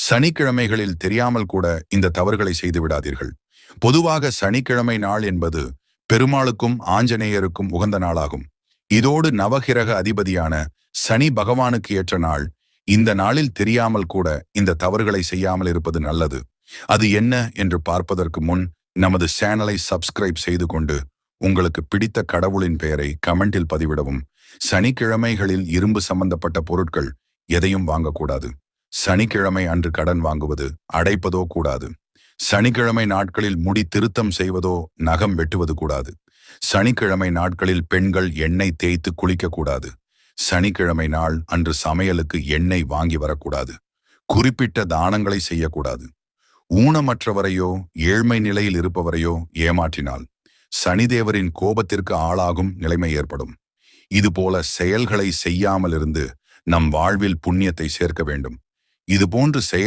சனிக்கிழமைகளில் தெரியாமல் கூட இந்த தவறுகளை செய்து விடாதீர்கள். பொதுவாக சனிக்கிழமை நாள் என்பது பெருமாளுக்கும் ஆஞ்சநேயருக்கும் உகந்த நாளாகும். இதோடு நவகிரக அதிபதியான சனி பகவானுக்கு ஏற்ற நாள். இந்த நாளில் தெரியாமல் கூட இந்த தவறுகளை செய்யாமல் இருப்பது நல்லது. அது என்ன என்று பார்ப்பதற்கு முன் நமது சேனலை சப்ஸ்கிரைப் செய்து கொண்டு உங்களுக்கு பிடித்த கடவுளின் பெயரை கமெண்டில் பதிவிடவும். சனிக்கிழமைகளில் இரும்பு சம்பந்தப்பட்ட பொருட்கள் எதையும் வாங்கக்கூடாது. சனிக்கிழமை அன்று கடன் வாங்குவது, அடைப்பதோ கூடாது. சனிக்கிழமை நாட்களில் முடி திருத்தம் செய்வதோ நகம் வெட்டுவது கூடாது. சனிக்கிழமை நாட்களில் பெண்கள் எண்ணெய் தேய்த்து குளிக்கக்கூடாது. சனிக்கிழமை நாள் அன்று சமையலுக்கு எண்ணெய் வாங்கி வரக்கூடாது. குறிப்பிட்ட தானங்களை செய்யக்கூடாது. ஊனமற்றவரையோ ஏழ்மை நிலையில் இருப்பவரையோ ஏமாற்றினால் சனிதேவரின் கோபத்திற்கு ஆளாகும் நிலைமை ஏற்படும். இதுபோல செயல்களை செய்யாமல் இருந்து நம் வாழ்வில் புண்ணியத்தை சேர்க்க வேண்டும். இதுபோன்று செயல்